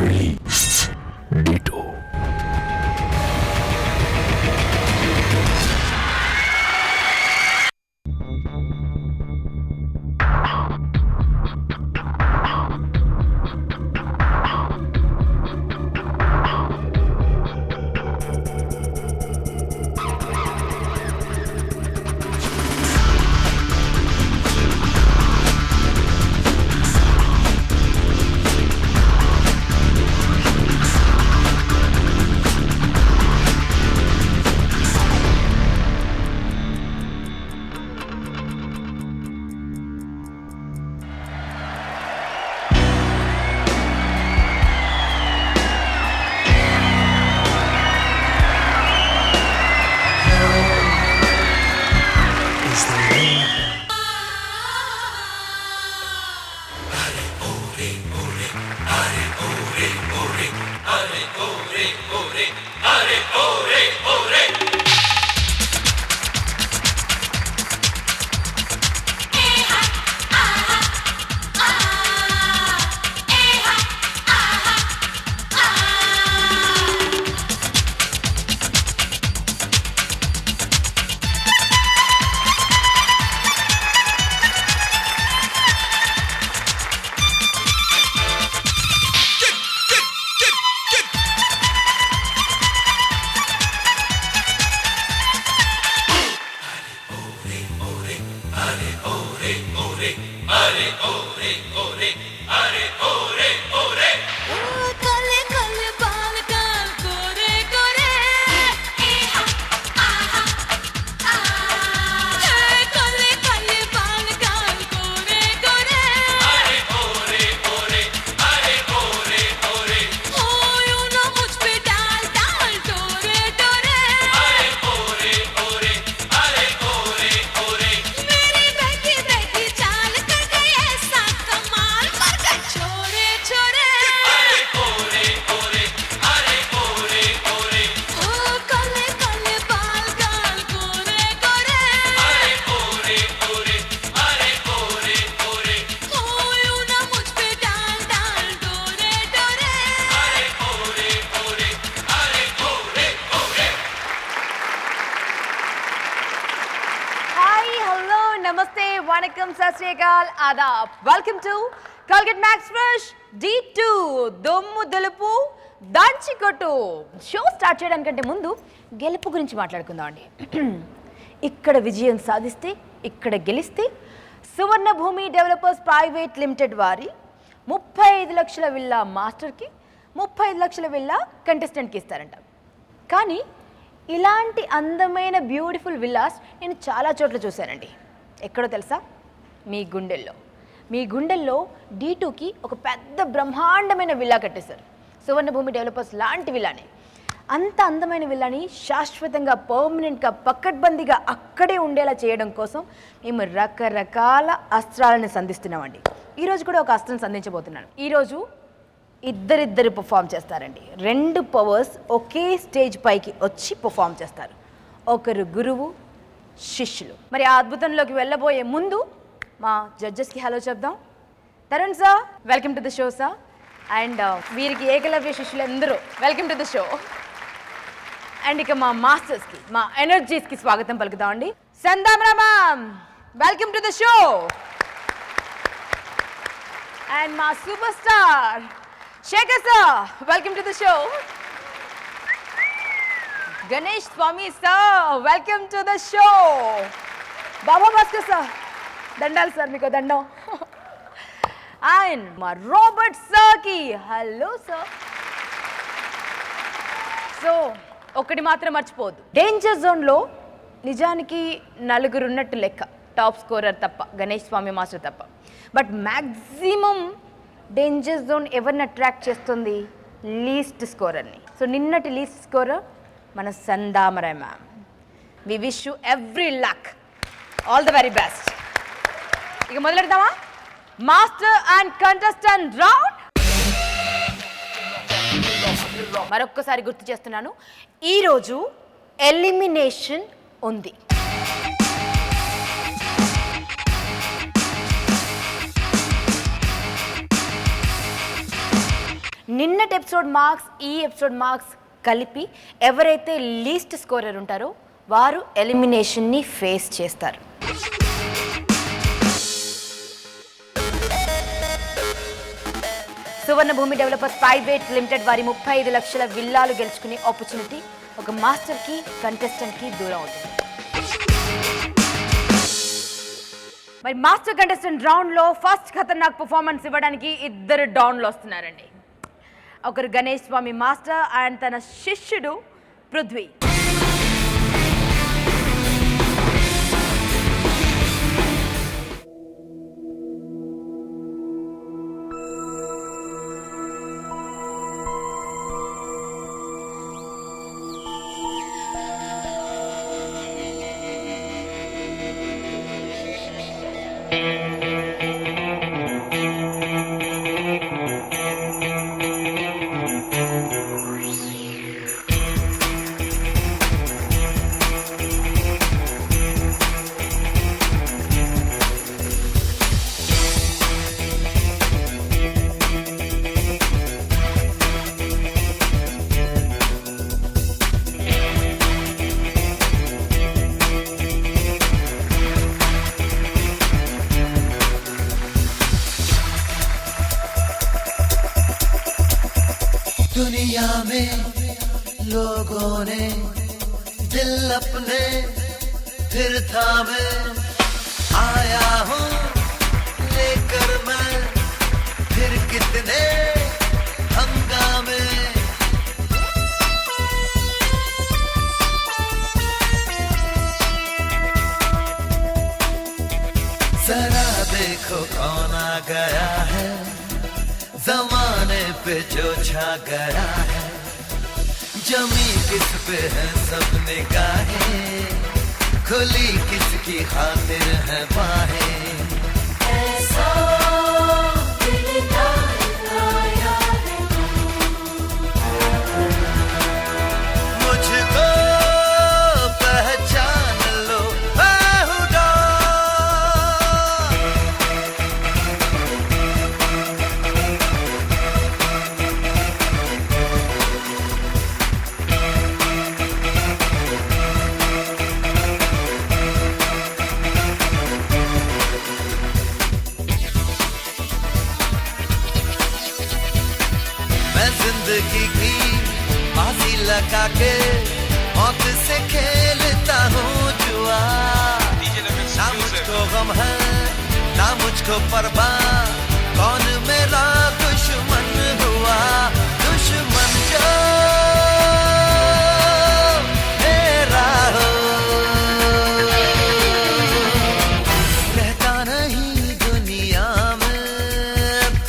కళ్ళి ditto. నమస్తే వణకం సత్ శ్రీ అకాల్ ఆదాబ్. Welcome to Colgate Max Fresh D2 దొమ్ము దులుపు దంచి కొట్టు. షో స్టార్ట్ చేయడానికంటే ముందు గెలుపు గురించి మాట్లాడుకుందాం అండి. ఇక్కడ విజయం సాధిస్తే, ఇక్కడ గెలిస్తే సువర్ణ భూమి డెవలపర్స్ ప్రైవేట్ లిమిటెడ్ వారి 35 లక్షల విల్లా మాస్టర్కి 35 లక్షల విల్లా కంటెస్టెంట్కి ఇస్తారంట. కానీ ఇలాంటి అందమైన బ్యూటిఫుల్ విల్లాస్ నేను చాలా చోట్ల చూశానండి. ఎక్కడో తెలుసా? మీ గుండెల్లో D2కి ఒక పెద్ద బ్రహ్మాండమైన విల్లా కట్టేశారు. సువర్ణ భూమి డెవలపర్స్ లాంటి విల్లాని, అంత అందమైన విల్లాని శాశ్వతంగా పర్మనెంట్గా పక్కడ్బందీగా అక్కడే ఉండేలా చేయడం కోసం మేము రకరకాల అస్త్రాలను సంధిస్తున్నామండి. ఈరోజు కూడా ఒక అస్త్రం సంధించబోతున్నాను. ఈరోజు ఇద్దరిద్దరు పర్ఫామ్ చేస్తారండి. 2 పవర్స్ ఒకే స్టేజ్ పైకి వచ్చి పర్ఫామ్ చేస్తారు. ఒకరు గురువు, శిష్యులు. మరి ఆ అద్భుతంలోకి వెళ్ళబోయే ముందు మా జడ్జెస్కి హలో చెప్దాం. Tarun sir, welcome to the show sir. And వీరికి ఏకలవ్య శిష్యులు అందరూ welcome to the show. And ఇక మా మాస్టర్స్కి, మా ఎనర్జీస్కి స్వాగతం పలుకుతాం అండి. Sandamaram, welcome to the show. And మా super star Shekhar sir, welcome to the show. Ganesh Swami sir, welcome to the show. Baba Bhaskar sir, దండాలు సార్, మీకు దండం. అండ్ మా రాబర్ట్ సార్కి హలో సార్. సో ఒకటి మాత్రం మర్చిపోవద్దు, డేంజర్ జోన్లో నిజానికి 4 ఉన్నట్టు లెక్క, టాప్ స్కోరర్ తప్ప, గణేష్ స్వామి మాస్టర్ తప్ప. బట్ మ్యాక్సిమం డేంజర్ జోన్ ఎవరిని అట్రాక్ట్ చేస్తుంది? లీస్ట్ స్కోరర్ని. సో నిన్నటి లీస్ట్ స్కోరర్ మన Sandamarai ma'am. We wish you every luck, all the very best. ఇక మొదలెడదామా? Master and contestant round. మరొక్కసారి గుర్తు చేస్తున్నాను, ఈరోజు ఎలిమినేషన్ ఉంది. నిన్నటి ఎపిసోడ్ మార్క్స్ ఈ ఎపిసోడ్ మార్క్స్ కలిపి ఎవరైతే లీస్ట్ స్కోరర్ ఉంటారో వారు ఎలిమినేషన్ని ఫేస్ చేస్తారు. సువర్ణ భూమి డెవలపర్స్ ప్రైవేట్ లిమిటెడ్ వారి 35 లక్షల విల్లాలు గెలుచుకునే ఆపర్చునిటీ ఒక మాస్టర్కి కంటెస్టెంట్కి దూరం అవుతుంది. మరి మాస్టర్ కంటెస్టెంట్ రౌండ్లో ఫస్ట్ ఖతర్నాక్ పర్ఫార్మెన్స్ ఇవ్వడానికి 2 డాన్లు వస్తున్నారండి. ఒకరు గణేష్ స్వామి మాస్టర్ అండ్ తన శిష్యుడు పృథ్వీ. दुनिया में लोगों ने दिल अपने फिर थामे, आया हूँ लेकर मैं फिर कितने हंगामे। जरा देखो कौन आ गया है, जमाने पे जो छा गया है, जमी किस पे है सब निगाहें, खुली किसकी खातिर है बाहें। ऐसा दिल लगाया है मुझको पहचान लो बेहुदा। जिंदगी की बाजी लगा के मौत से खेलता हूँ जुआ। ना मुझको गम है ना मुझको परवाह, कौन मेरा दुश्मन हुआ। दुश्मन जो मेरा हो रहता नहीं दुनिया में,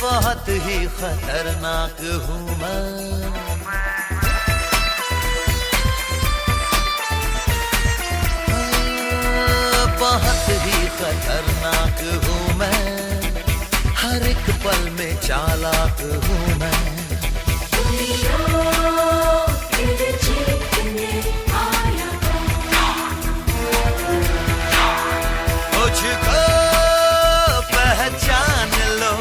बहुत ही खतरनाक हूँ मैं। बहुत ही खतरनाक हूँ मैं, हर एक पल में चालाक हूँ मैं। मुझको पहचान लो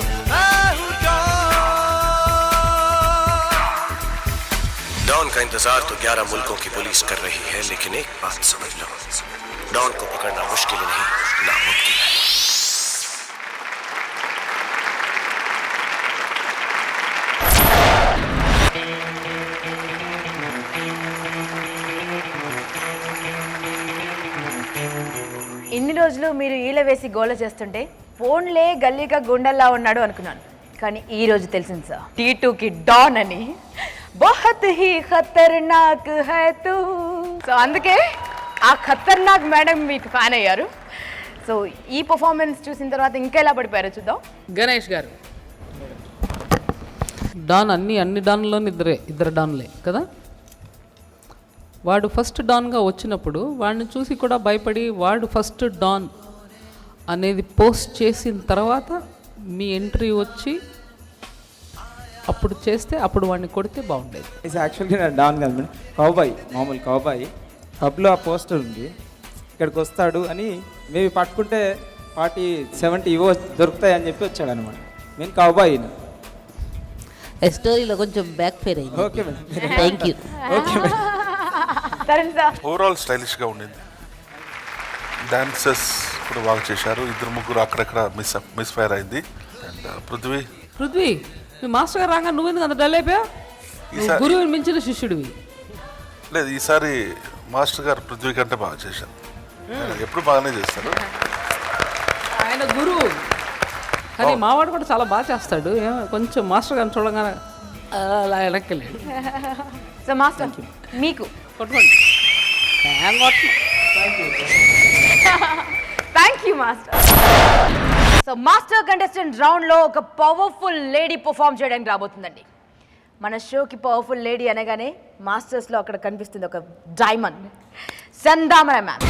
डॉन का इंतजार तो 11 मुल्कों की पुलिस कर रही है, लेकिन एक बात समझ लो, डॉन को पकड़ना मुश्किल नहीं नामुमकिन है। ఇన్ని రోజులు మీరు ఈల వేసి గోల చేస్తుంటే ఫోన్లే గల్లీగా గుండల్లా ఉన్నాడు అనుకున్నాను, కానీ ఈ రోజు తెలిసింది సార్ T2కి డాన్ అని. బహత్ హీ ఖతర్నాక్ హై తూ. సో అందుకే ఆ ఖతర్నాక్ మేడం మీకు ఫ్యాన్ అయ్యారు. సో ఈ పర్ఫార్మెన్స్ చూసిన తర్వాత ఇంకా ఎలా పడిపోయారో చూద్దాం. గణేష్ గారు డాన్ అన్ని డాన్లోని ఇద్దరు డాన్లే కదా. వాడు ఫస్ట్ డాన్గా వచ్చినప్పుడు వాడిని చూసి కూడా భయపడి వాడు ఫస్ట్ డాన్ అనేది పోస్ట్ చేసిన తర్వాత మీ ఎంట్రీ వచ్చి అప్పుడు చేస్తే అప్పుడు వాడిని కొడితే బాగుండేది. ఇది యాక్చువల్లీ నా డాన్ కాదు మేడం, కౌబాయ్, మామూలు కౌబాయ్. పబ్లో ఆ పోస్టర్ ఉంది, ఇక్కడికి వస్తాడు అని మేబీ పట్టుకుంటే 40-70 ఇవో దొరుకుతాయి అని చెప్పి వచ్చాడు అనమాట. నేను కౌబాయ్. స్టోరీలో కొంచెం బ్యాక్ ఫైర్ అయింది. Okay madam. Thank you. Okay madam. Tarun sir overall స్టైలిష్గా ఉండింది. డాన్సెస్ కూడా బాగా చేశారు. ఇద్దరు ముగ్గురు అక్కడక్కడ మిస్ ఫైర్ అయింది. అండ్ పృథ్వీ మీ మాస్టర్ గారు రాగా నువ్వెందుకు అంత డల్ అయిపోయా? గురువుని మించిన శిష్యుడివి. లేదు, ఈసారి మాస్టర్ గారు పృథ్వీ కంటే బాగా చేశారు. ఆయన ఎప్పుడు బాగానే చేస్తారు. ఆయన గురువు కానీ మావాడు కూడా చాలా బాగా చేస్తాడు. కొంచెం మాస్టర్ గారిని చూడగానే అలా వెనక్కిలేడు. సో మాస్టర్ మీకు కొట్టుకోండి. Thank you master. So master contestant రౌండ్లో ఒక పవర్ఫుల్ లేడీ పర్ఫామ్ చేయడానికి రాబోతుందండి. మన షోకి పవర్ఫుల్ లేడీ అనగానే మాస్టర్స్లో అక్కడ కనిపిస్తుంది ఒక డైమండ్, సందామర మ్యామ్.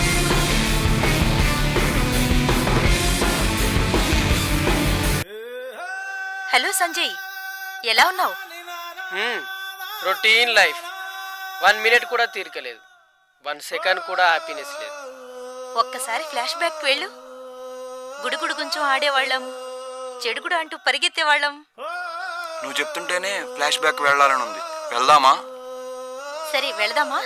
హలో సంజయ్, ఎలా ఉన్నావు? Routine life. 1 మినిట్ కూడా తీరికలేదు, 1 సెకండ్ కూడా హ్యాపీనెస్ లేదు. ఒక్కసారి ఫ్లాష్ బ్యాక్ వెళ్ళు. గుడుగుడు కొంచెం ఆడేవాళ్ళం, చెడుగుడు అంటూ పరిగెత్తేవాళ్ళం. నువ్వు చెప్తుంటేనే ఫ్లాష్ బ్యాక్ వెళ్ళాలని ఉంది. వెళ్దామా? సరే వెళదామా?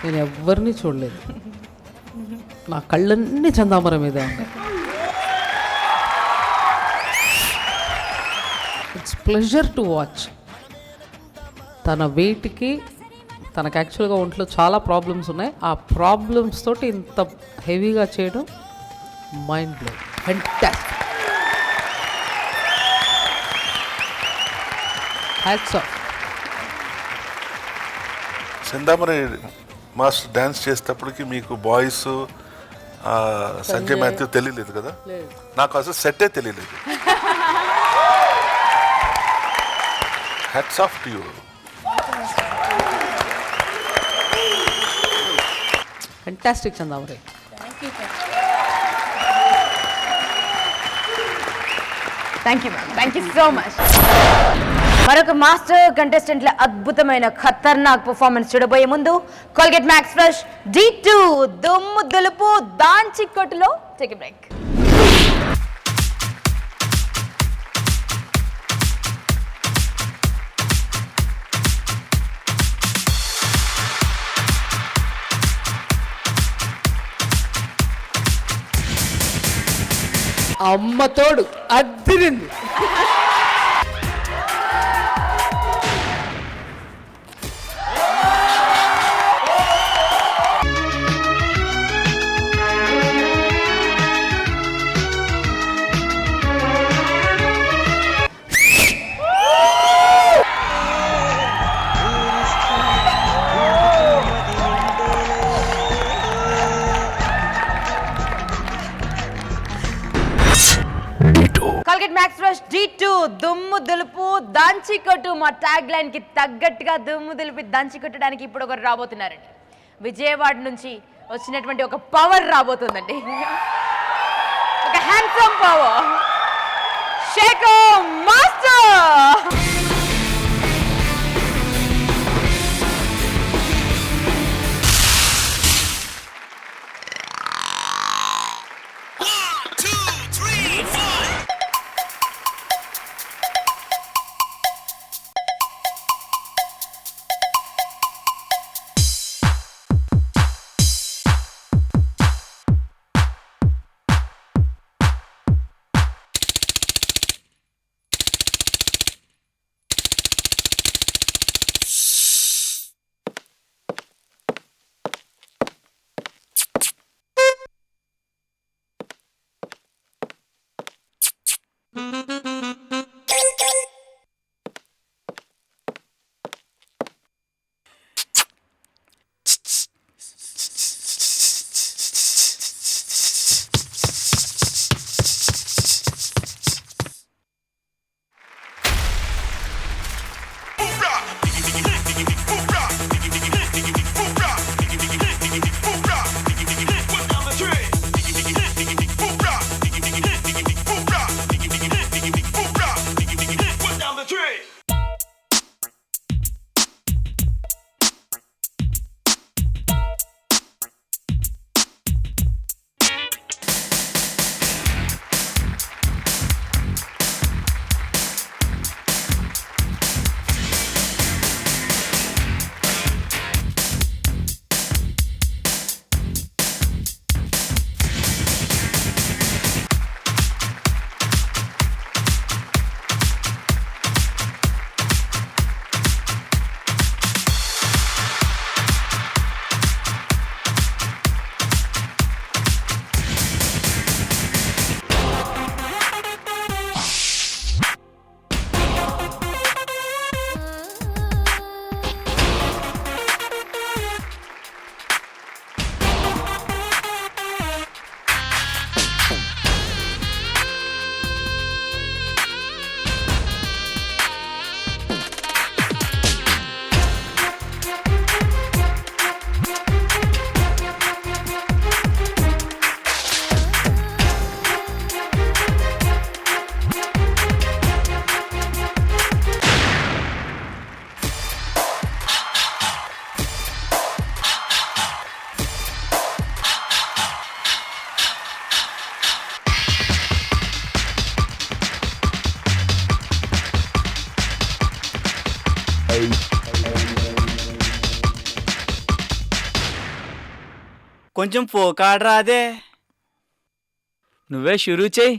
నేను ఎవరిని చూడలేదు, నా కళ్ళన్నీ చందామర మీద ఉన్నాయి. It's pleasure to watch. తన వెయిట్కి తనకు యాక్చువల్గా ఒంట్లో చాలా ప్రాబ్లమ్స్ ఉన్నాయి, ఆ ప్రాబ్లమ్స్ తోటి ఇంత హెవీగా చేయడం mind blow. Fantastic. Hats off. Chindamani master dance చేసేటప్పటికి మీకు బాయ్స్ సంజయ్ మాథ్యూ తెలియలేదు కదా? నాకు అసలు సెట్టే తెలియలేదు. Hats off to you. Fantastic Chandamari. Thank you ma'am, thank you so much. మరొక మాస్టర్ కంటెస్టెంట్ల అద్భుతమైన ఖతర్నాక్ పర్ఫార్మెన్స్ చూడబోయే ముందు కోల్గేట్ మ్యాక్స్ ఫ్రెష్ D2 దుమ్ము దులుపు దాంచి కొట్టులో టేక్ ఎ బ్రేక్. అమ్మ తోడు అద్దిరింది. కోల్గేట్ మ్యాక్స్ ఫ్రెష్ D2 దుమ్ము దులుపు దంచి కొట్టు. మా ట్యాగ్ లైన్ కి తగ్గట్టుగా దుమ్ము దులిపి దంచి కొట్టడానికి ఇప్పుడు ఒకరు రాబోతున్నారండి. విజయవాడ నుంచి వచ్చినటువంటి ఒక పవర్ రాబోతుందండి, ఒక హ్యాండ్సమ్ పవర్. షేకో మాస్టర్. కొంచెం పోకాడరా అదే నువ్వే షురూ చెయ్యి.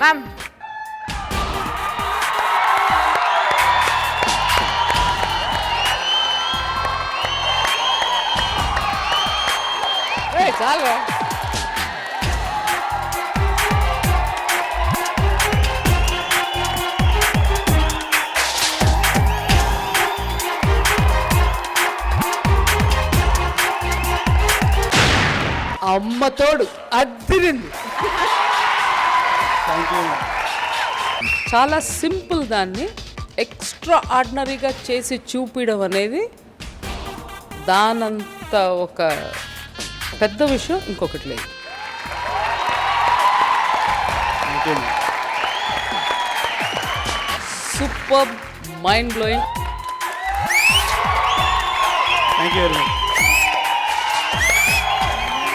మ్యామ్ చాలా అమ్మ తోడు అద్దిరింది. చాలా సింపుల్, దాన్ని ఎక్స్ట్రా ఆర్డినరీగా చేసి చూపించడం అనేది దానంత ఒక పెద్ద విషయం ఇంకొకటి లేదు. Super, mind blowing. Thank you very much.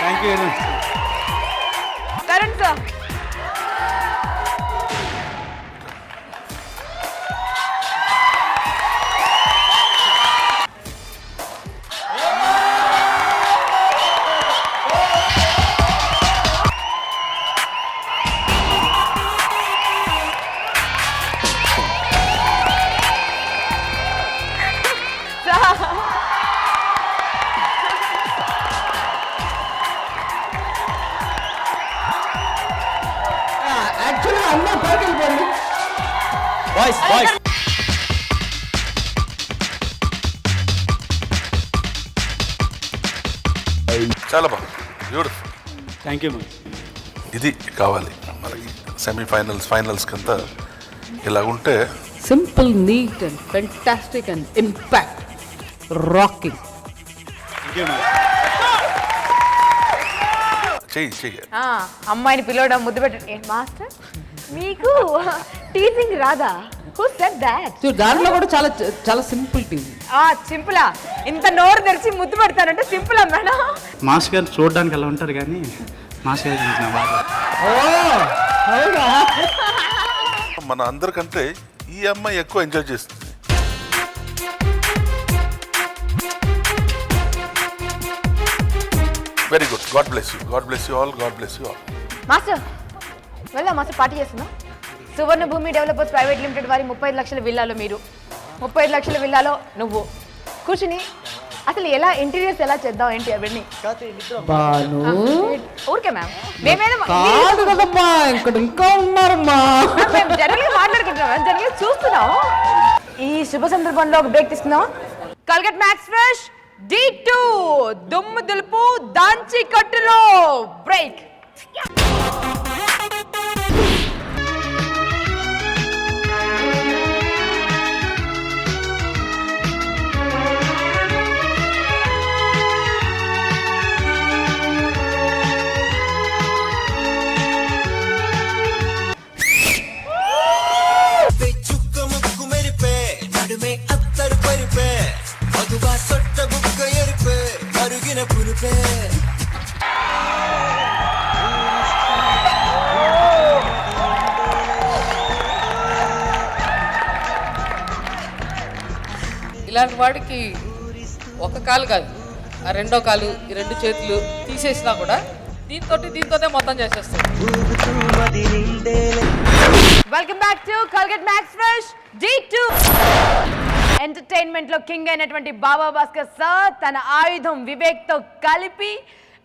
Thank you very much. Karan sir voice voice చాలా బాగుంది, బ్యూటిఫుల్. Thank you ma'am. ఇది కావాలి మనకి సెమీఫైనల్స్ ఫైనల్స్ కింద ఇలా ఉంటే. Simple, neat and fantastic and impact, rocking. Thank you ma'am. చెయ్యి అమ్మాయిని పిలవడం, ముద్దు పెట్టడం. మాస్టర్ మీకు టీచింగ్ రాదా? Who said that? దాంట్లో కూడా చాలా చాలా సింపుల్ టీమ్. సింపులా? ఇంత నోరు తెరిచి ముద్దు పెడతానంటే సింపుల్ మేడం. మాస్ గారు చూడడానికి ఎలా ఉంటారు కానీ మాస్ గారు చూసిన బాగా. మన అందరికంటే ఈ అమ్మాయి ఎక్కువ ఎంజాయ్ చేస్తుంది. Very good. God bless you, God bless you all, God bless you all. Master వెళ్దాం మాస్టర్, పార్టీ చేస్తున్నాం. సువర్ణ భూమి డెవలపర్స్ ప్రైవేట్ లిమిటెడ్ వారి 35 లక్షల విల్లాలో మీరు, 35 లక్షల విల్లాలో నువ్వు కూర్చుని అసలు ఎలా ఇంటీరియర్స్ ఎలా చేద్దాం ఏంటి అవన్నీ ఊరికే మ్యామ్. కదమ్మా, ఇక్కడ ఇంకా ఉన్నారమ్మా. మేము జనరల్గా మాట్లాడుకుంటున్నాం, జనరల్గా చూస్తున్నాం. ఈ శుభ సందర్భంలో ఒక బ్రేక్ తీసుకుందాం. కల్గట్ మ్యాక్స్ ఫ్రెష్ D2 దుమ్ము దులుపు దాంచి కట్టులో బ్రేక్. ఇలాంటి వాడికి ఒక కాలు కాదు, ఆ రెండో కాలు, ఈ రెండు చేతులు తీసేసినా కూడా దీంతోనే మొత్తం చేసేస్తాడు. Welcome back to Colgate Max Fresh D2. Entertainment లో కింగ్ అయినటువంటి బాబా భాస్కర్ సార్ తన ఆయుధం వివేక్ తో కలిపి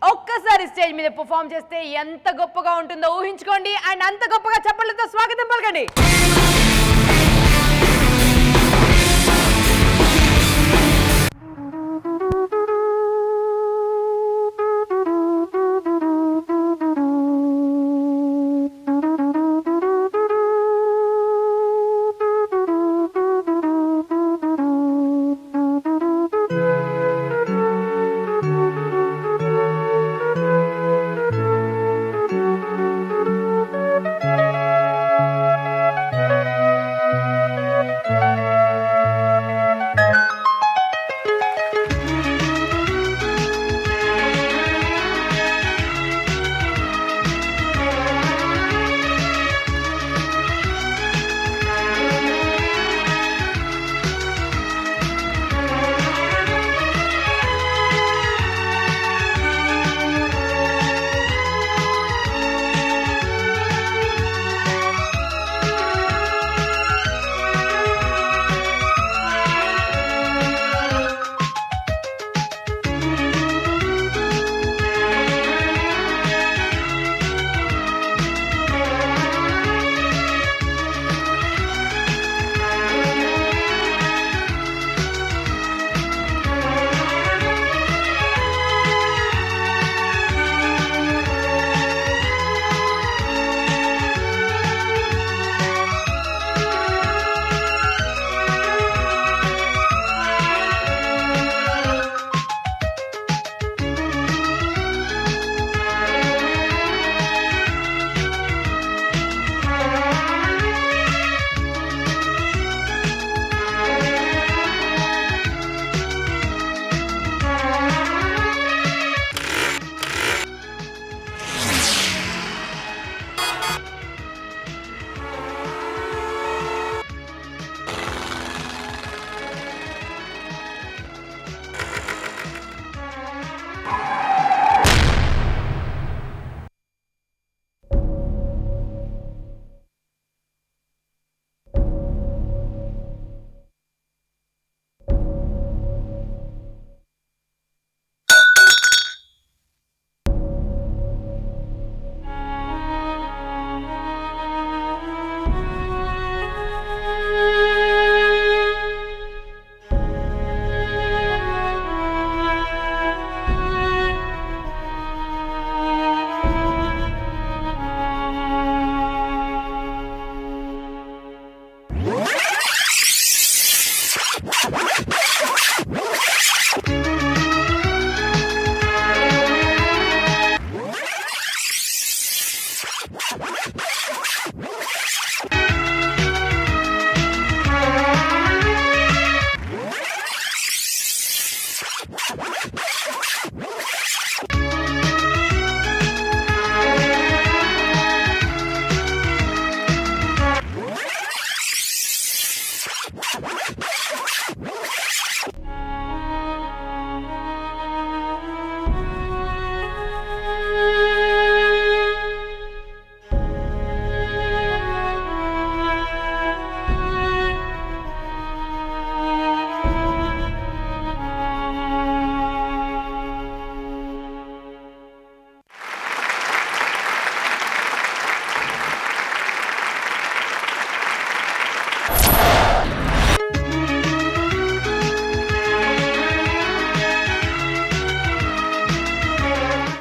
ఒక్కసారి స్టేజ్ మీద పర్ఫామ్ చేస్తే ఎంత గొప్పగా ఉంటుందో ఊహించుకోండి. అండ్ అంత గొప్పగా చప్పట్లతో స్వాగతం పలకండి.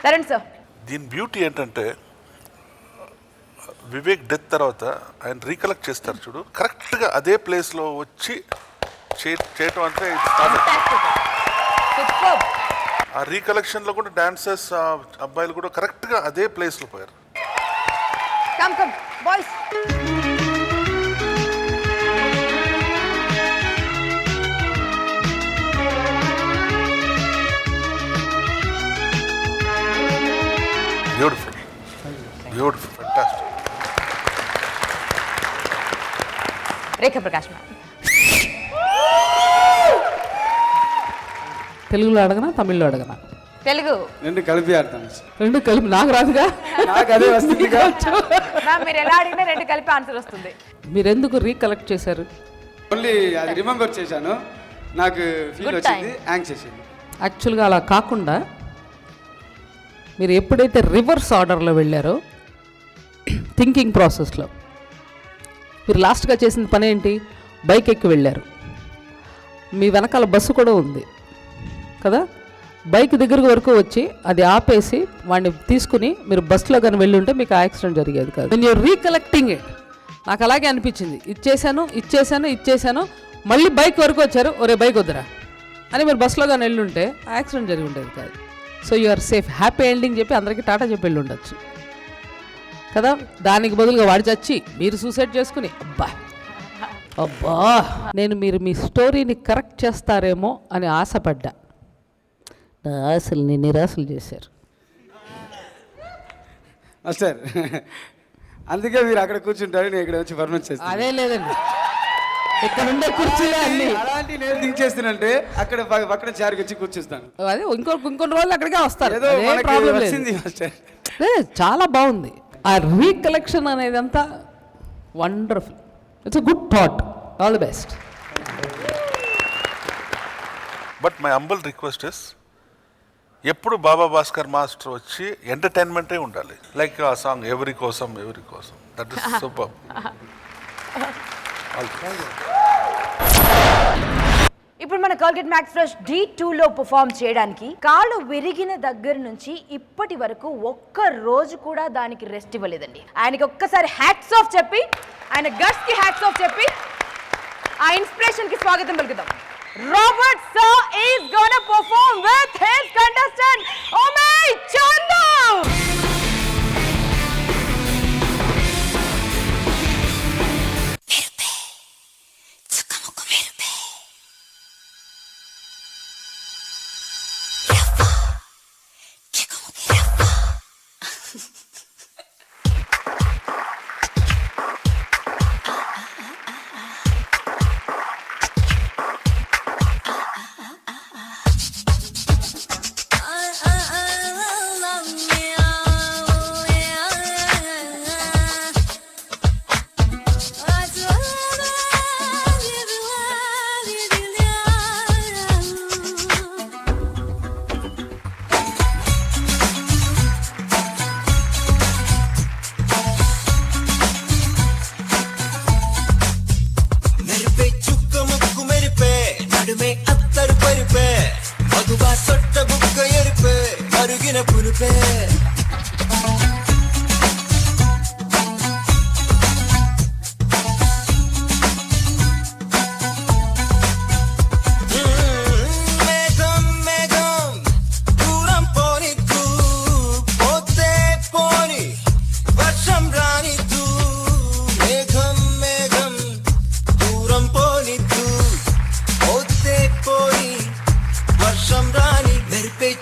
కరణ్ సార్. దీని బ్యూటీ ఏంటంటే వివేక్ డెత్ తర్వాత ఆయన రీకలెక్ట్ చేస్తారు చూడు, కరెక్ట్గా అదే ప్లేస్లో వచ్చి చేయటం అంటే ఆ రీకలెక్షన్లో కూడా డాన్సర్స్ అబ్బాయిలు కూడా కరెక్ట్గా అదే ప్లేస్లో పోయారు. Come come boys. Beautiful, beautiful, fantastic. Rekha Prakash ma'am. తెలుగులో అడగనా తమిళ్లో అడగనా? తెలుగు. రెండు కలిపి ఆడతాను. రెండు కలిపి నాకు రాదుగా, నాకు అదే వస్తుంది. మ్యామ్ మీరు ఎలా అడిగినా రెండు కలిపి ఆన్సర్ వస్తుంది. మీరు ఎందుకు రీకలెక్ట్ చేశారు? ఓన్లీ అది రిమెంబర్ చేశాను, నాకు ఫీల్ వచ్చింది, యాంగ్ చేసింది. యాక్చువల్గా అలా కాకుండా మీరు ఎప్పుడైతే రివర్స్ ఆర్డర్లో వెళ్ళారో థింకింగ్ ప్రాసెస్లో మీరు లాస్ట్గా చేసిన పని ఏంటి? బైక్ ఎక్కి వెళ్ళారు, మీ వెనకాల బస్సు కూడా ఉంది కదా, బైక్ దగ్గర వరకు వచ్చి అది ఆపేసి వాడిని తీసుకుని మీరు బస్సులో కానీ వెళ్ళి ఉంటే మీకు యాక్సిడెంట్ జరిగేది కాదు. నేను రీకలెక్టింగ్ ఇట్, నాకు అలాగే అనిపించింది, ఇచ్చేసాను మళ్ళీ బైక్ వరకు వచ్చారు, ఒరే బైక్ వద్దురా అని మీరు బస్సులో కానీ వెళ్ళి ఉంటే యాక్సిడెంట్ జరిగి ఉండేది కాదు. So you are safe, happy ending చెప్పి అందరికీ టాటా చెప్పి వెళ్ళి ఉండొచ్చు కదా. దానికి బదులుగా వాడి చచ్చి మీరు సూసైడ్ చేసుకుని అబ్బా నేను మీరు మీ స్టోరీని కరెక్ట్ చేస్తారేమో అని ఆశపడ్డా. నా ఆశల్ని నిరాశలు చేశారు మాస్టర్. అందుకే మీరు అక్కడ కూర్చుంటారు, నేను ఇక్కడ వచ్చి పర్ఫార్మెన్స్ చేస్తాను. అదే లేదండి, ఇక్కడ ఉండే కుర్చీలే అన్ని అలాంటి నేను థింక్ చేస్తానంటే అక్కడ పక్కన చారికి వచ్చి కూర్చుస్తాను. అదే ఇంకొన్ని రోజులు అక్కడికే వస్తారు, ఏదో మనకి ప్రాబ్లం వచ్చింది లేదు. మాస్టర్. చాలా బాగుంది ఆ రీకలెక్షన్ అనేది అంతా wonderful. It's a good thought. All the best. But my humble request is, ఎప్పుడు బాబా భాస్కర్ మాస్టర్ వచ్చి ఎంటర్టైన్మెంటే ఉండాలి. లైక్ ఆ సాంగ్ ఎవరి కోసం, దట్ ఇస్ సూపర్. ఇప్పుడు మన కోల్గేట్ మ్యాక్స్ ఫ్రెష్ D2లో పర్ఫామ్ చేయడానికి కాళ్ళు విరిగిన దగ్గర నుంచి ఇప్పటి వరకు ఒక్క రోజు కూడా దానికి రెస్ట్ ఇవ్వలేదండి. ఆయనకి ఒక్కసారి హ్యాట్స్ ఆఫ్ చెప్పి, ఆయన గట్స్ కి హ్యాట్స్ ఆఫ్ చెప్పి ఆ ఇన్స్పిరేషన్ కి స్వాగతం పలుకుదాం. Robert sir is gonna perform with his contestant Omay Chandu.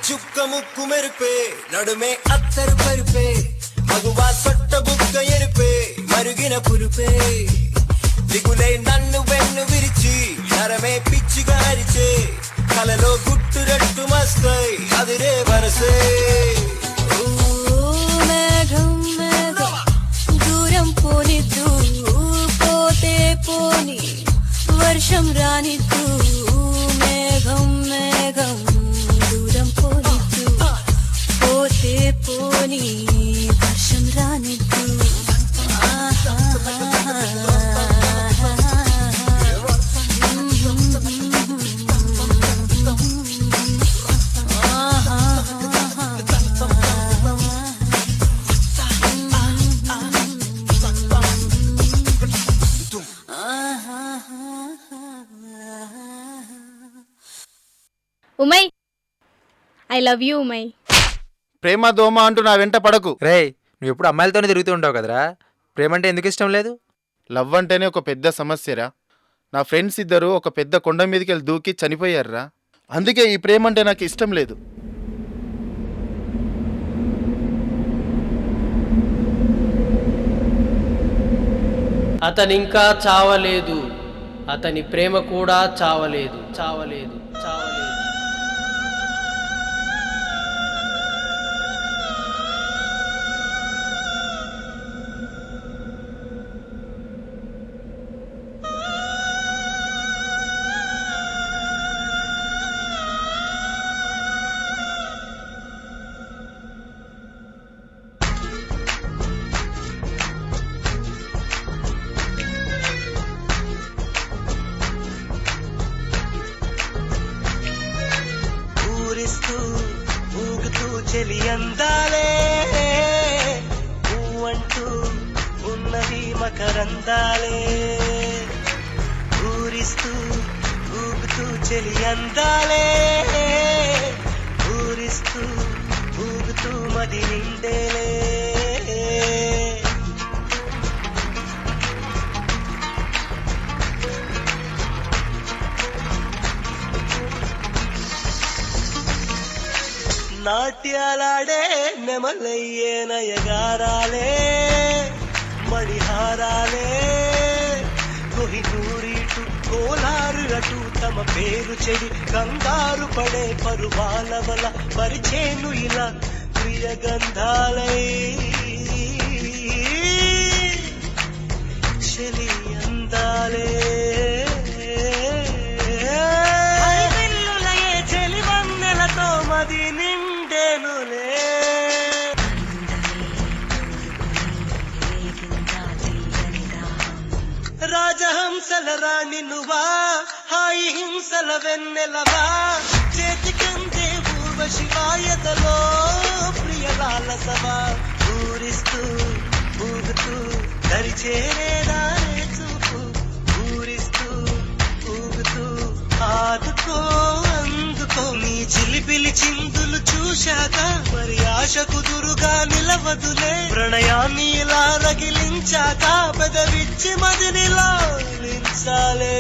చుక్క ముక్కు మెరిపే నడుమే అత్తరు పరిపే మగువా సొట్ట బుక్క ఎరిపే మరుగిన పురుపే దిగులే నన్ను వెన్ను విరిచి నరమే పిచ్చిగా అరిచే కలలో గుట్టు రట్టు మస్తై అదిరే వరసే మేఘం మేఘం దూరం పోనిద్దు పోతే పోని వర్షం రానిద్దు మేఘం మేఘం దూరం పోనిద్దు పోతే పోని వర్షం రానిద్దు ఉమై ఐ లవ్ యూ ఉమై. ప్రేమ దోమ అంటూ నా వెంట పడకు. రే నువ్వు ఎప్పుడు అమ్మాయిలతోనే తిరుగుతూ ఉంటావు కదరా, ప్రేమ అంటే ఎందుకు ఇష్టం లేదు? లవ్ అంటేనే ఒక పెద్ద సమస్యరా. నా ఫ్రెండ్స్ ఇద్దరు ఒక పెద్ద కొండ మీదకి వెళ్ళి దూకి చనిపోయారురా. అందుకే ఈ ప్రేమ అంటే నాకు ఇష్టం లేదు. అతనింకా చావలేదు, అతని ప్రేమ కూడా చావలేదు, చావలేదు, చావలేదు. ఊగుతూ చెలి అందాలే అంటూ ఉన్నది మకరందాలే. ఊరిస్తూ ఊగుతూ చెలి అందాలే ఊరిస్తూ ఊగుతూ మది నిండేలే. నాట్యాలాడే నెమలయ్యే నయగారాలే మణిహారాలే. కొహినూరిటు కోలారు అటు తమ పేరు చెడి కంగారు పడే పరువాల వల పరిచేను ఇలా ప్రియ గంధాలై. చెలి అందాలే చెలి వన్నెలతో మది నిండెనులే. రాజహంసల రాణి నువ్వా, హాయి హింసల వెన్నెలవా, చేతికందే ఊర్వశివాయతలో ప్రియలాలసవా. ఊరిస్తూ ఊగుతూ దరిచేరేదారే చూపు, ఊరిస్తూ ఊగుతూ ఆదుకో అందుకో. నీ చిలిపిలి చిందులు చూశాక మరి ఆశ కుదురుగా నిలవదులే. ప్రణయాన్ని ఇలా రగిలించాక పెదవిచ్చి మదినిలా నిలిచాలే.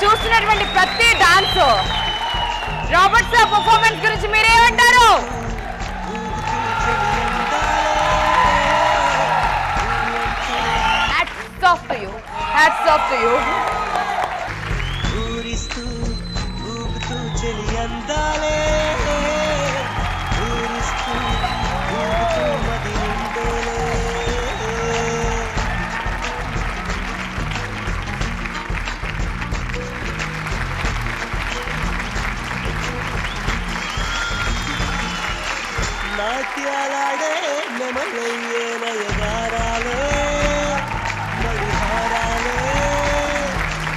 చూస్తున్నటువంటి ప్రతి డాన్స్ రాబర్ట్ సార్ పర్ఫార్మెన్స్ గురించి మీరేమంటారు? Hats off to you, hats off to you. ఊరిస్తూ ఊగుతూ చెలి అందాలే ఊరిస్తూ ఊగుతూ మది నిండేలే. నాట్యాలాడే నెమలయ్యే నయగారాలే మణిహారాలే.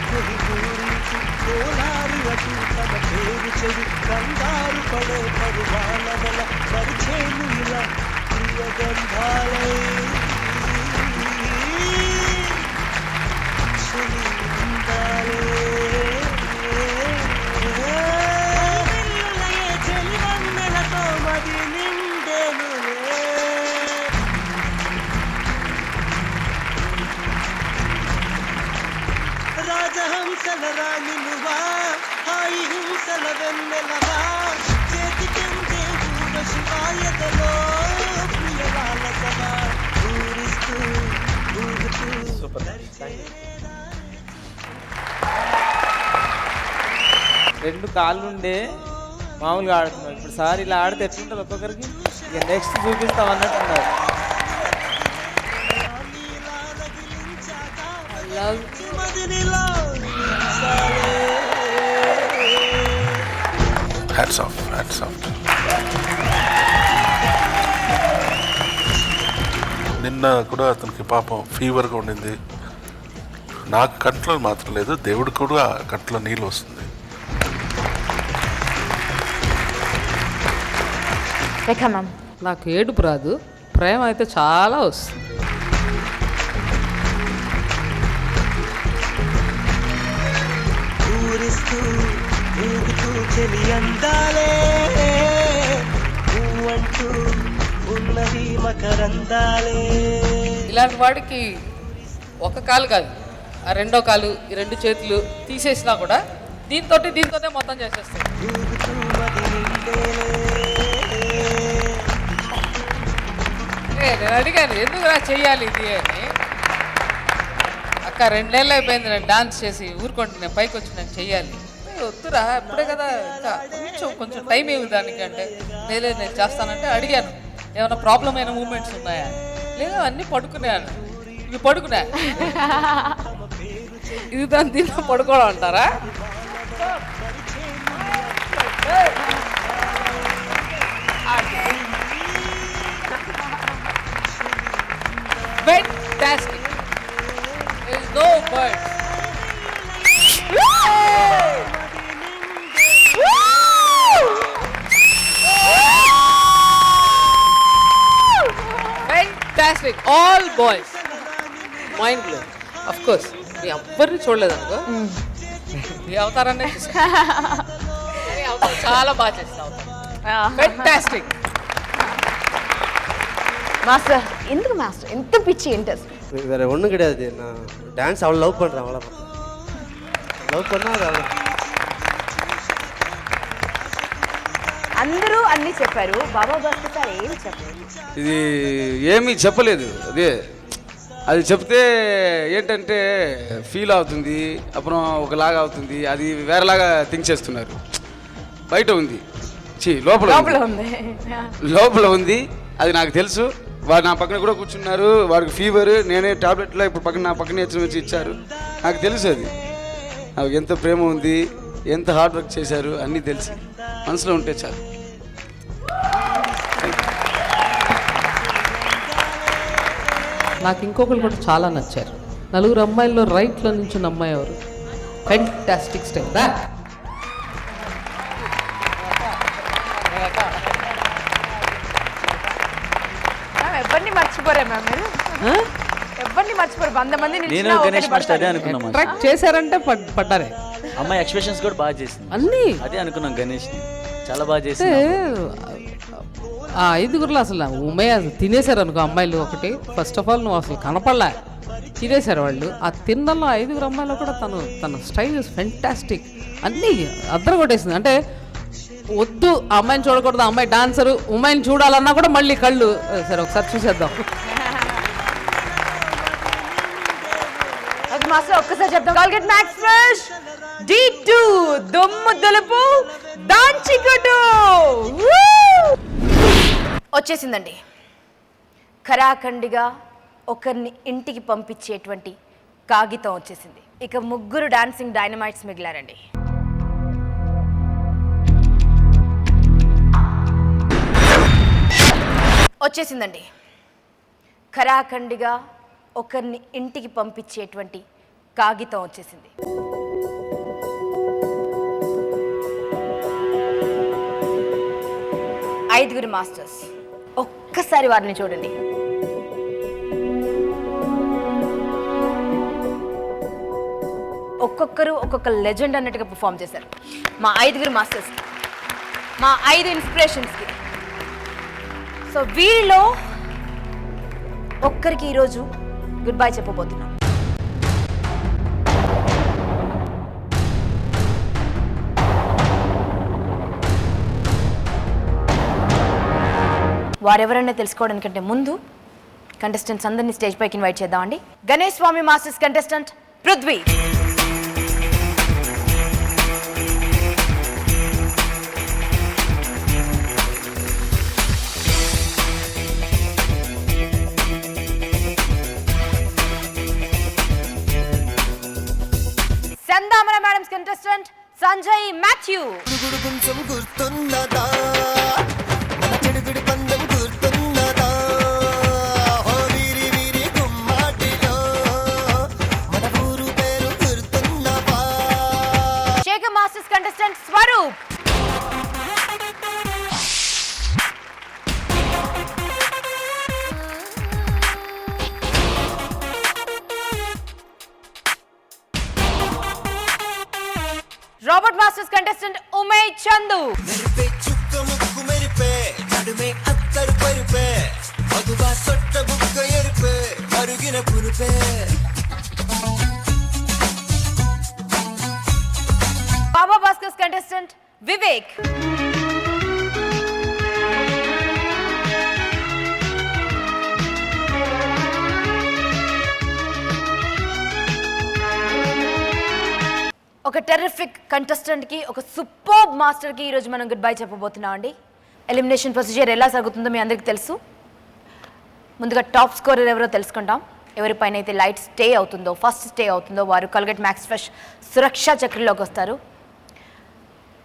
కొహినూరిటు కోలారు అటు తమ పేరు చెడి కంగారు పడే పరువాల వల పరిచేను ఇలా ప్రియ గంధాలై. చెలి అందాలే చెలి వన్నెలతో మది నిండెనులే. రాజహంసల రాణి నువ్వా, పాల వెన్నెలరా చేతికిందే శివాయతలో ప్రియలాల సభా ఊరిస్తూ ఊగుతూ. రెండు కాళ్ళుండే మామూలుగా ఆడుతున్నాం. ఇప్పుడు సార్ ఇలా ఆడితే ఎట్లుంటుంది ఒక్కొక్కరికి, ఇక నెక్స్ట్ చూపిస్తాం అన్నట్టు ఉన్నారు. Hats off, hats off. నిన్న కూడా అతనికి పాపం ఫీవర్గా ఉండింది. నాకు కంట్లో మాత్రం లేదు, దేవుడికి కూడా కంట్లో నీళ్ళు వస్తుంది. నాకు ఏడుపు రాదు, ప్రేమ అయితే చాలా వస్తుంది. ఊరిస్తూ ఊగుతూ చెలి అందాలే నువ్వంటూ ఉన్నది మకరందాలే. ఇలాంటి వాడికి ఒక కాలు కాదు, ఆ రెండో కాలు, ఈ రెండు చేతులు తీసేసినా కూడా దీంతోనే మొత్తం చేసేస్తాడు. ఊగుతూ మది నేను అడిగాను ఎందుకు రా చెయ్యాలి ఇది అని. అక్క 2 నెలలు అయిపోయింది నేను డాన్స్ చేసి ఊరుకోండి, నేను పైకి వచ్చి నేను చెయ్యాలి. వద్దురా ఇప్పుడే కదా, ఇంకా కొంచెం టైం ఏమి దానికి అంటే, లేదు నేను చేస్తానంటే అడిగాను ఏమైనా ప్రాబ్లం అయిన మూమెంట్స్ ఉన్నాయా, లేదు అన్నీ పడుకున్నాను. ఇవి పడుకున్నా ఇది దాన్ని దీంట్లో పడుకోవడం అంటారా? Fantastic. There is no birds. Fantastic. All boys. Mind blowing. Of course. మీ ఎవ్వరిని చూడలేదనుకో, మీ అవతారాన్ని చాలా బాగా చేస్తావు. Fantastic. மாஸ்டர் ఎందుకు மாஸ்டர் ఎంత పిచ్చి ఇంట్రెస్ట్? வேற ஒன்றும் கிடையாது. நான் டான்ஸ் அவ்வளோ லவ் பண்ணுறேன், அவ்வளோ லவ் பண்ணால் அது அவ்வளோ. అందరూ అన్నీ చెప్పారు, బాబా భాస్కర్ సార్ ఏం చెప్పారు? ఇది ఏమీ చెప్పలేదు. అది చెప్తే ఏంటంటే ఫీల్ అవుతుంది, అப்புறம் ఒకలాగా అవుతుంది, అది వేరేలాగా థింక్ చేస్తున్నారు. బయట ఉంది, లోపల ఉంది, అది నాకు తెలుసు. వాడు నా పక్కన కూడా కూర్చున్నారు, వాడికి ఫీవర్, నేనే టాబ్లెట్లో ఇప్పుడు పక్కన నా పక్కన వచ్చి ఇచ్చారు. నాకు తెలుసు అది, నాకు ఎంత ప్రేమ ఉంది, ఎంత హార్డ్ వర్క్ చేశారు అన్నీ తెలిసి మనసులో ఉంటే చాలు. నాకు ఇంకొకరు కూడా చాలా నచ్చారు. 4 అమ్మాయిల్లో రైట్లో నుంచి అమ్మాయి ఎవరు? Fantastic step. ఎవరిని మర్చిపోరా మ్యామ్ మీరు? ఎవరిని మర్చిపోరు? 100 మంది నేను గణేష్ మాస్టర్ అదే అనుకున్నాం. ట్రాక్ చేశారంటే పడ్డారే. అమ్మాయి ఎక్స్ప్రెషన్స్ కూడా బాగా చేసింది అన్నీ అదే అనుకున్నాం. గణేష్ చాలా బాగా చేసింది. ఆ 5గురిలో అసలు ఉమయ్య తినేశారు అనుకో అమ్మాయిలు ఒకటి. ఫస్ట్ ఆఫ్ ఆల్ నువ్వు అసలు కనపడలే, తినేశారు వాళ్ళు. ఆ తిన్నలో 5గురు అమ్మాయిలు కూడా తన స్టైల్ ఇస్ ఫెంటాస్టిక్, అన్నీ అద్దరు కొట్టేసింది. అంటే వద్దు ఆ అమ్మాయిని చూడకూడదు, ఆ అమ్మాయి డాన్సరు, ఉమ్మాయిని చూడాలన్నా కూడా మళ్ళీ కళ్ళు సరే ఒకసారి చూసేద్దాం. మాస్టర్ ఒక్కసారి చెప్తాం. కాల్గేట్ మ్యాక్స్ ఫ్రెష్ D2 దుమ్ము దులుపు దాంచికట్టు వచ్చేసిందండి. ఖరాఖండిగా ఒకరిని ఇంటికి పంపించేటువంటి కాగితం వచ్చేసింది. ఇక 3 డాన్సింగ్ డైనమైట్స్ మిగిలారండి. వచ్చేసిందండి. ఖరాఖండిగా ఒకరిని ఇంటికి పంపించేటువంటి కాగితం వచ్చేసింది. ఐదుగురు మాస్టర్స్, ఒక్కసారి వారిని చూడండి. ఒక్కొక్కరు ఒక్కొక్క లెజెండ్ అన్నట్టుగా పర్ఫామ్ చేశారు. మా 5 మాస్టర్స్కి, మా 5 ఇన్స్పిరేషన్స్కి. సో వీరిలో ఒక్కరికి ఈరోజు గుడ్ బై చెప్పబోతున్నాం. వారెవరైనా తెలుసుకోవడానికంటే ముందు కంటెస్టెంట్స్ అందరినీ స్టేజ్ పైకి ఇన్వైట్ చేద్దామండి. Ganesh Swami master's contestant Prithvi, Sandamara madam's contestant Sanjay Mathew, కొంచెం గుర్తున్నదా మన చెడుగుడి పందెం గుర్తున్నదా హో వీరి వీరి గుమ్మాటిలో మన ఊరు పేరు గుర్తున్నవా. Shekhar master's contestant Swaroop, Robert master's contestant ఉమేయ్ చందు, మెరిపే చుక్క ముక్కు మెరిపే నడుమే అత్తరు పరిపే మగువా సొట్ట బుక్క ఎరిపే మరుగిన పురుపే. బాబా భాస్కర్స్ కంటెస్టెంట్ వివేక్, ఒక టెర్రిఫిక్ కంటెస్టెంట్ కి, ఒక సూపర్బ్ మాస్టర్ కి ఈరోజు మనం గుడ్ బై చెప్పబోతున్నాం అండి. ఎలిమినేషన్ ప్రొసీజర్ ఎలా సాగుతుందో మీ అందరికీ తెలుసు. ముందుగా టాప్ స్కోరర్ ఎవరో తెలుసుకుంటాం. ఎవరిపైన అయితే లైట్ స్టే అవుతుందో, ఫస్ట్ స్టే అవుతుందో వారు కల్గట్ మ్యాక్స్ ఫ్రెష్ సురక్షా చక్రంలోకి వస్తారు.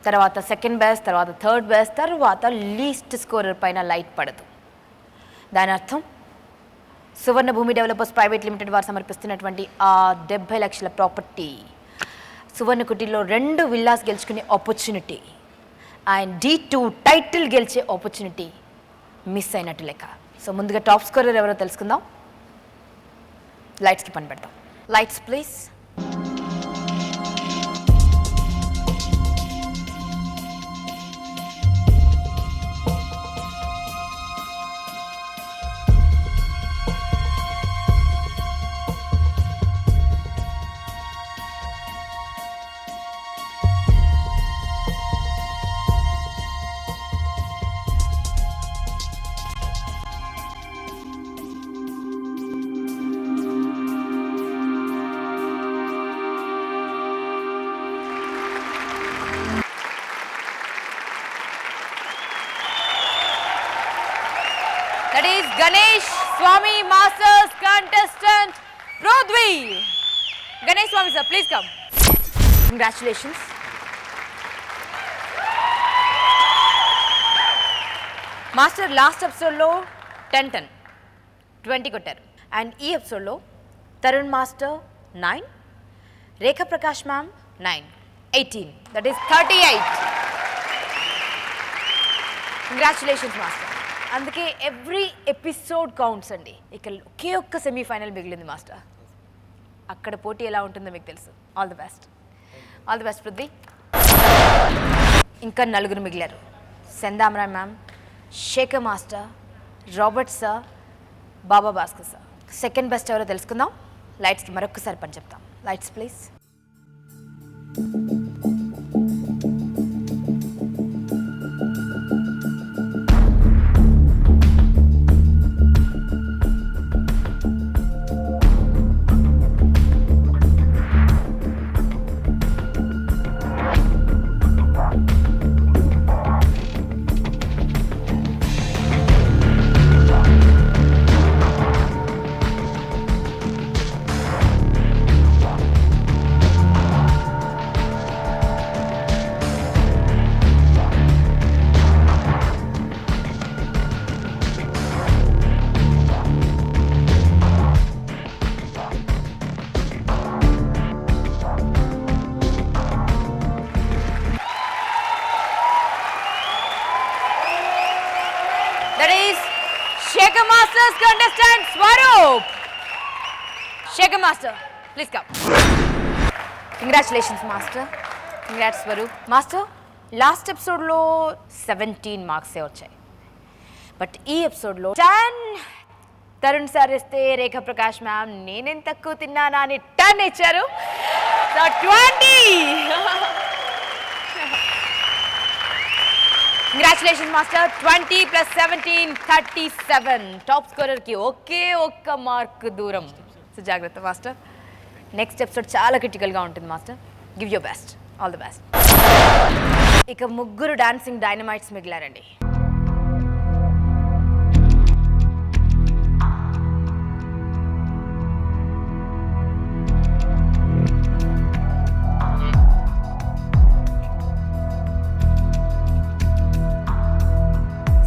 తర్వాత సెకండ్ బెస్ట్, తర్వాత థర్డ్ బెస్ట్, తర్వాత లీస్ట్ స్కోరర్ పైన లైట్ పడదు. దాని అర్థం సువర్ణ భూమి డెవలపర్స్ ప్రైవేట్ లిమిటెడ్ వారు సమర్పిస్తున్నటువంటి ఆ 70 లక్షల ప్రాపర్టీ, సువర్ణ కుటీలో 2 విల్లాస్ గెలుచుకునే ఆపర్చునిటీ అండ్ D2 టైటిల్ గెలిచే ఆపర్చునిటీ మిస్ అయినట్టు లెక్క. సో ముందుగా టాప్ స్కోరర్ ఎవరో తెలుసుకుందాం. లైట్స్కి పని పెడతాం. Lights please. That is Ganesh Swami Masters contestant Pruthvi. Ganesh Swami sir, please come. Congratulations. Master last episode lo 10-10 20 kottaru and ee episode lo Tarun Master 9, Rekha Prakash ma'am 9, 18. That is 38. Congratulations Master. అందుకే every episode counts అండి. ఇక్కడ ఒకే ఒక్క semi-final మిగిలింది master. అక్కడ పోటీ ఎలా ఉంటుందో మీకు తెలుసు. All the best, all the best Prithvi. ఇంకా 4 మిగిలారు. Sandamara ma'am, Shekhar master, Robert sir, Baba Bhaskar sir. Second best ఎవరో తెలుసుకుందాం. లైట్స్కి మరొకసారి పని చెప్తాం. Lights please. That is Shekhar Masters contestant Swaroop. Shekhar Master, please come. Congratulations Master. Congrats Swaroop. Master, last episode lo 17 marks e vachayi. But ee episode lo 10 Tarun sir iste Rekha Prakash ma'am nenen takku tinnana ani 10 icharu. So 20. Congratulation master. 20 + 17 37. Top scorer కి ఒకే ఒక్క mark దూరం. So జాగ్రత్త master. Next episode చాలా critical గా ఉంటుంది master. Give your best. All the best. ఇక ముగ్గురు డాన్సింగ్ డైనమైట్స్ మిగిలారండి.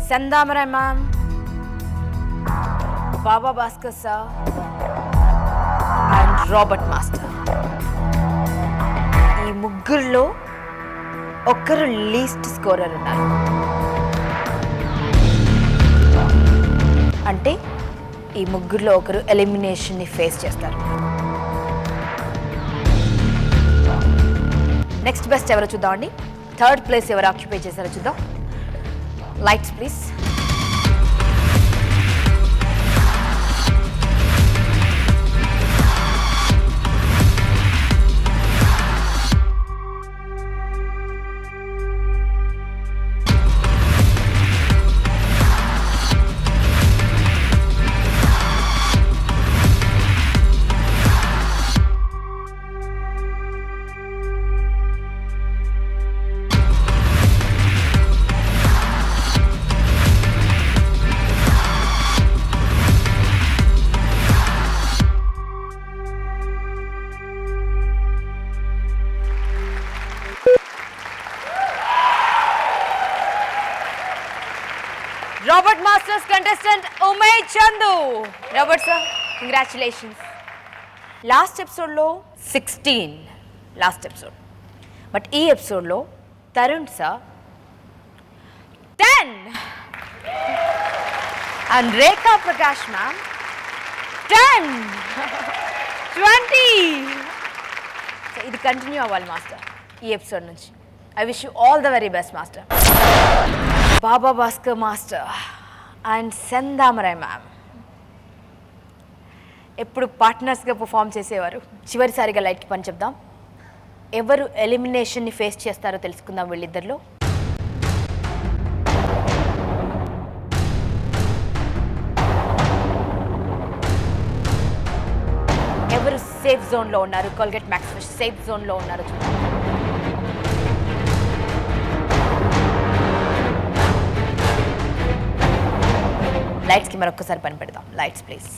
Sandamarai ma'am, Baba Bhaskar sir and Robert master. ఈ ముగ్గురులో ఒక్కరు లీస్ట్ స్కోరర్ ఉన్నారు. అంటే ఈ ముగ్గురులో ఒకరు ఎలిమినేషన్ని ఫేస్ చేస్తారు. నెక్స్ట్ బెస్ట్ ఎవరో చూద్దామండి. థర్డ్ ప్లేస్ ఎవరు ఆక్యుపై చేశారో చూద్దాం. Lights, please. Robert Masters contestant Umesh Chandu. Robert sir, congratulations. Last episode lo 16 last episode. But ee episode lo Tarun sir 10 and Rekha Prakash ma'am 10 20. So ఇది continue అవ్వాలి master ఈ episode నుంచి. I wish you all the very best master. Baba Bhaskar master and Sandamarai ma'am ఎప్పుడు పార్ట్నర్స్గా perform చేసేవారు. చివరిసారిగా లైట్కి పని చెప్దాం. ఎవరు ఎలిమినేషన్ని ఫేస్ చేస్తారో తెలుసుకుందాం వీళ్ళిద్దరిలో. ఎవరు సేఫ్ జోన్లో ఉన్నారు, కోల్గేట్ మ్యాక్స్ ఫ్రెష్ సేఫ్ జోన్లో ఉన్నారు చూద్దాం. లైట్స్కి మరొక్కసారి పని పెడదాం. Lights please.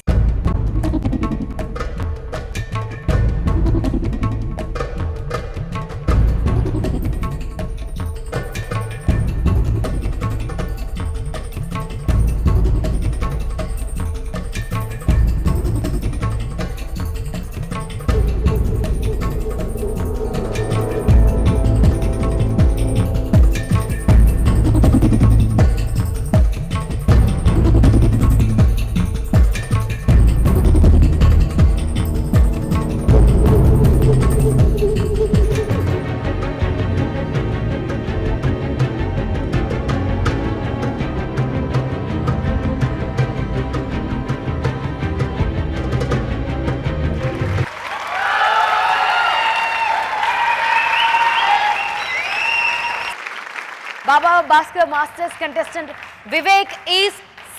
Baba Bhaskar Masters contestant Vivek is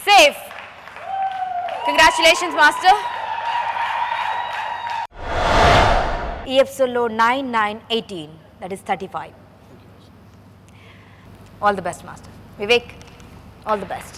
safe. Congratulations, Master. ఈ ఎపిసోడ్లో 9, 9, 18, that is 35. All the best, Master. Vivek, all the best.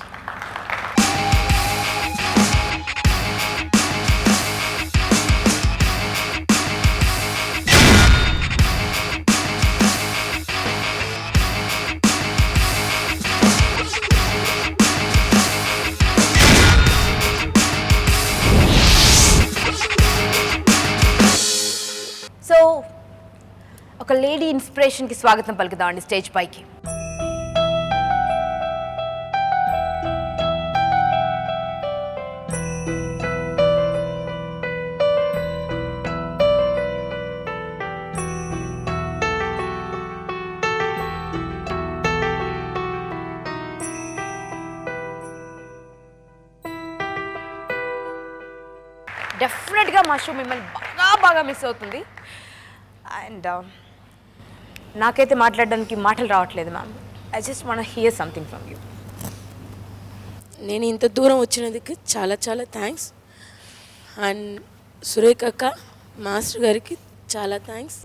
So ఒక లేడీ ఇన్స్పిరేషన్కి స్వాగతం పలుకుదామండి స్టేజ్ పైకి. డెఫినెట్గా మా షో మిమ్మల్ని బాగా మిస్ అవుతుంది. అండ్ నాకైతే మాట్లాడడానికి మాటలు రావట్లేదు ma'am. I just want to hear something from you. నేను ఇంత దూరం వచ్చినందుకు చాలా చాలా థ్యాంక్స్. అండ్ సురేఖ అక్క మాస్టర్ గారికి చాలా థ్యాంక్స్.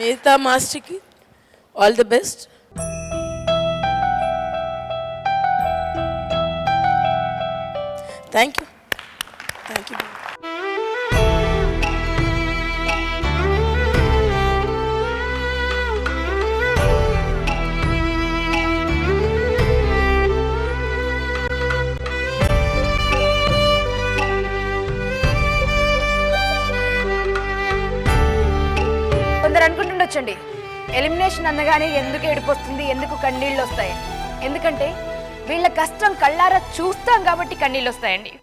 మిగతా మాస్టర్కి all the best. Thank you. Thank you. కొందరు అనుకుంటుండొచ్చండి, ఎలిమినేషన్ అనగానే ఎందుకు ఏడుపు వస్తుంది, ఎందుకు కన్నీళ్ళు వస్తాయి. ఎందుకంటే వీళ్ళ కష్టం కళ్ళారా చూస్తాం కాబట్టి కన్నీళ్ళు వస్తాయండి.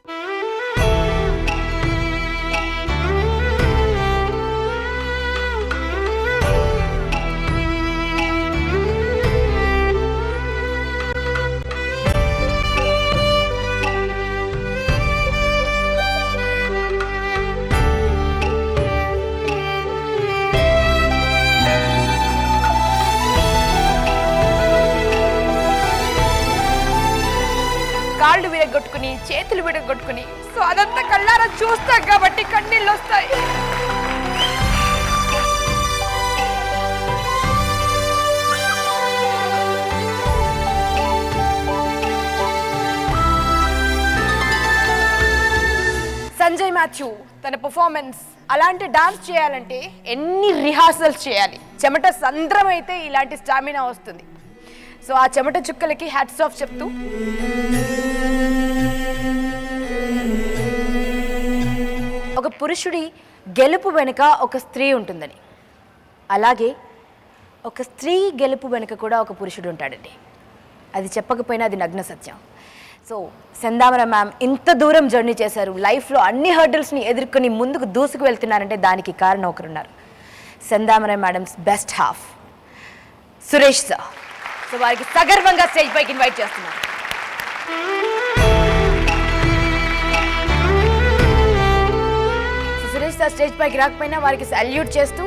కాళ్ళు విరగొట్టుకుని చేతులు విరగొట్టుకుని, సో అదంతా కళ్ళారా చూస్తాం కాబట్టి కన్నీళ్ళు వస్తాయి. సంజయ్ మాథ్యూ తన పర్ఫార్మెన్స్ అలాంటి డాన్స్ చేయాలంటే ఎన్ని రిహార్సల్స్ చేయాలి. చెమట సంద్రం అయితే ఇలాంటి స్టామినా వస్తుంది. సో ఆ చెమట చుక్కలకి హ్యాట్స్ ఆఫ్ చెప్తూ ఒక పురుషుడి గెలుపు వెనుక ఒక స్త్రీ ఉంటుందని, అలాగే ఒక స్త్రీ గెలుపు వెనుక కూడా ఒక పురుషుడు ఉంటాడండి. అది చెప్పకపోయినా అది నగ్న సత్యం. సో సెందామర మ్యామ్ ఇంత దూరం జర్నీ చేశారు, లైఫ్లో అన్ని హర్డిల్స్ని ఎదుర్కొని ముందుకు దూసుకు వెళ్తున్నారంటే దానికి కారణం ఒకరున్నారు. Sendamara madam's best half Suresh sir. So వారికి సగర్వంగా స్టేజ్ పైకి ఇన్వైట్ చేస్తున్నారు. సురేష్ సార్ స్టేజ్ పైకి రాకపోయినా వారికి సాల్యూట్ చేస్తూ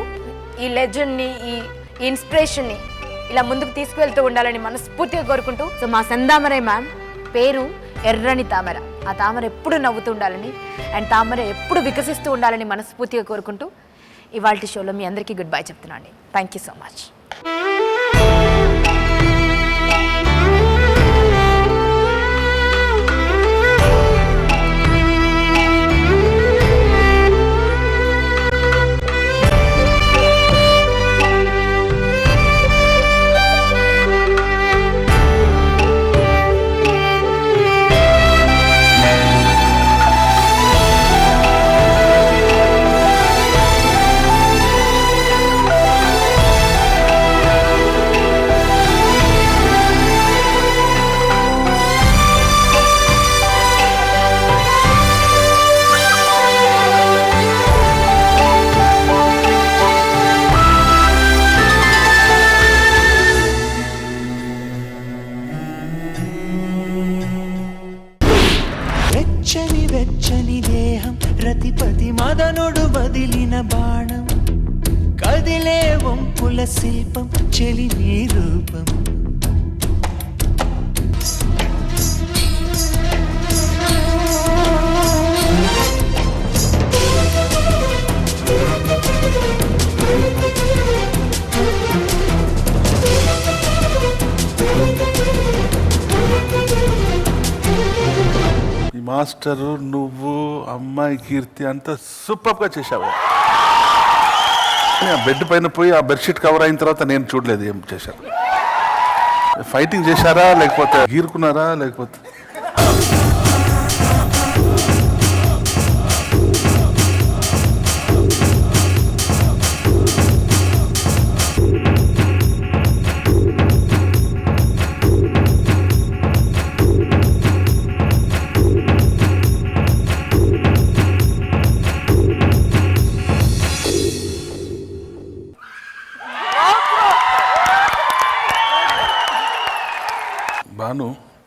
ఈ లెజెండ్ని, ఈ ఇన్స్పిరేషన్ని ఇలా ముందుకు తీసుకువెళ్తూ ఉండాలని మనస్ఫూర్తిగా కోరుకుంటూ, సో మా సెందామరై మ్యామ్ పేరు ఎర్రని తామర, ఆ తామర ఎప్పుడు నవ్వుతూ ఉండాలని అండ్ తామర ఎప్పుడు వికసిస్తూ ఉండాలని మనస్ఫూర్తిగా కోరుకుంటూ ఇవాల్టి షోలో మీ అందరికీ గుడ్ బై చెప్తున్నాను అండి. Thank you so much. వెచ్చని వెచ్చని దేహం రతిపతి మదనుడు వదిలిన బాణం, కదిలే వంపుల శిల్పం చెలిమి రూపం. మాస్టరు, నువ్వు, అమ్మాయి కీర్తి అంతా సూపర్గా చేశావు. ఆ బెడ్ పైన పోయి ఆ బెడ్షీట్ కవర్ అయిన తర్వాత నేను చూడలేదు ఏం చేశారు. ఫైటింగ్ చేశారా లేకపోతే గీరుకున్నారా లేకపోతే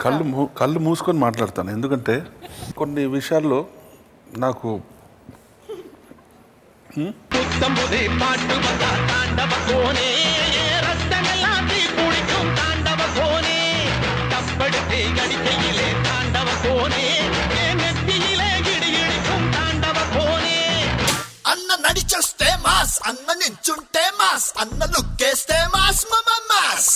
కళ్ళు మూసుకొని మాట్లాడతాను, ఎందుకంటే కొన్ని విషయాల్లో నాకు అన్న నడిచొస్తే మాస్, అన్న నించుంటే మాస్, అన్న లుక్కేస్తే మాస్ మాస్.